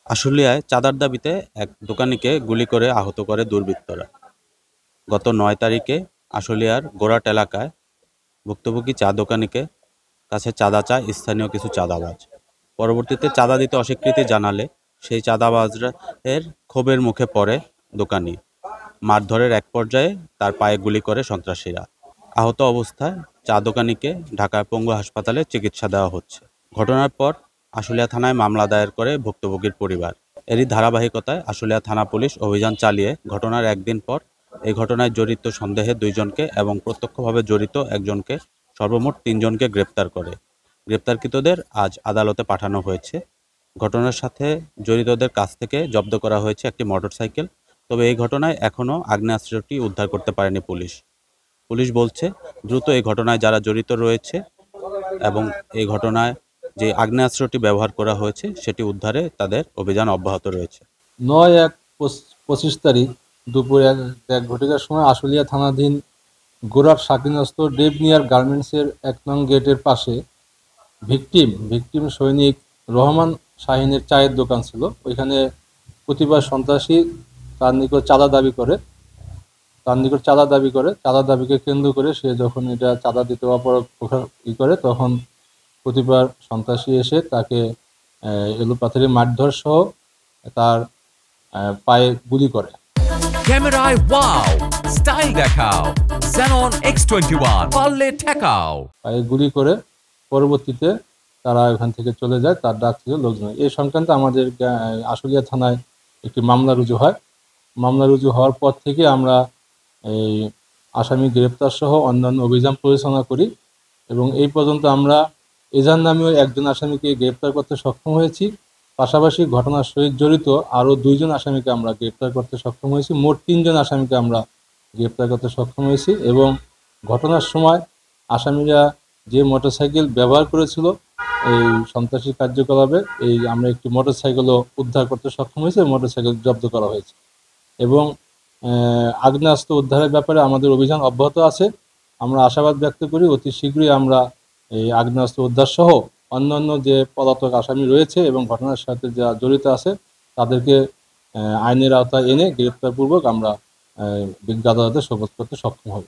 আশুলিয়ায় চাঁদার দাবিতে এক দোকানিকে গুলি করে আহত করে দুর্বৃত্তরা। গত ৯ তারিখে আশুলিয়ার গোরাট এলাকায় ভুক্তভোগী চা দোকানিকে কাছে চাঁদা চায় স্থানীয় কিছু চাঁদাবাজ। পরবর্তীতে চাঁদা দিতে অস্বীকৃতি জানালে সেই চাঁদাবাজের ক্ষোভের মুখে পড়ে দোকানি। মারধরের এক পর্যায়ে তার পায়ে গুলি করে সন্ত্রাসীরা। আহত অবস্থায় চা দোকানিকে ঢাকার পঙ্গু হাসপাতালে চিকিৎসা দেওয়া হচ্ছে। ঘটনার পর আশুলিয়া থানায় মামলা দায়ের করে ভুক্তভোগীর পরিবার। এরই ধারাবাহিকতায় আশুলিয়া থানা পুলিশ অভিযান চালিয়ে ঘটনার একদিন পর এই ঘটনায় জড়িত সন্দেহে ২ জনকে এবং প্রত্যক্ষভাবে জড়িত একজনকে সর্বমোট ৩ জনকে গ্রেপ্তার করে। গ্রেপ্তারকৃতদের আজ আদালতে পাঠানো হয়েছে। ঘটনার সাথে জড়িতদের কাছ থেকে জব্দ করা হয়েছে একটি মোটরসাইকেল। তবে এই ঘটনায় এখনও আগ্নেয়াস্ত্রটি উদ্ধার করতে পারেনি পুলিশ। পুলিশ বলছে দ্রুত এই ঘটনায় যারা জড়িত রয়েছে এবং এই ঘটনায় যে আগ্নেয়াস্ত্রটি ব্যবহার করা হয়েছে সেটি উদ্ধারে তাদের অভিযান অব্যাহত রয়েছে। ৯/১/২৫ দুপুর এক ঘটিকার সময় আশুলিয়া থানাধীন গোরাট শাকিনস্ত ডেবনিয়ার গার্মেন্টসের ১ নং গেটের পাশে ভিকটিম সৈনিক রহমান শাহিনের চায়ের দোকান ছিল। ওইখানে কতিপয় সন্ত্রাসী তার নিকট চাঁদা দাবি করে চাঁদা দাবিকে কেন্দ্র করে সে যখন এটা চাঁদা দিতে করে তখন কতিপয় সন্ত্রাসী এসে তাকে এলোপাথারি মারধর সহ তার পায়ে গুলি করে। ক্যামেরায় ওয়াও, স্টাইল দেখাও, Xenon X21 পারলে ঠেকাও। পায়ে গুলি করে পরবর্তীতে তারা ওখান থেকে চলে যায়। তার ডাক ছিল লোকজন। এই সংক্রান্তে আমাদের আশুলিয়া থানায় একটি মামলা রুজু হয়। মামলা রুজু হওয়ার পর থেকে আমরা এই আসামি গ্রেপ্তার সহ অন্যান্য অভিযান পরিচালনা করি এবং এই পর্যন্ত আমরা এজাহার নামেও একজন আসামিকে গ্রেপ্তার করতে সক্ষম হয়েছি। পাশাপাশি ঘটনার সহিত জড়িত আরও ২ জন আসামিকে আমরা গ্রেপ্তার করতে সক্ষম হয়েছি। মোট ৩ জন আসামিকে আমরা গ্রেপ্তার করতে সক্ষম হয়েছি এবং ঘটনার সময় আসামিরা যে মোটরসাইকেল ব্যবহার করেছিল এই সন্ত্রাসী কার্যকলাপে আমরা একটি মোটরসাইকেলও উদ্ধার করতে সক্ষম হয়েছি। মোটরসাইকেল জব্দ করা হয়েছে এবং আগ্নেয়াস্ত্র উদ্ধারের ব্যাপারে আমাদের অভিযান অব্যাহত আছে। আমরা আশাবাদ ব্যক্ত করি অতি শীঘ্রই আমরা এই আগ্নেয়াস্ত্র উদ্ধার সহ অন্যান্য যে পলাতক আসামি রয়েছে এবং ঘটনার সাথে যারা জড়িত আছে তাদেরকে আইনের আওতায় এনে গ্রেপ্তারপূর্বক আমরা বিজ্ঞ আদালতে সোপর্দ করতে সক্ষম হব।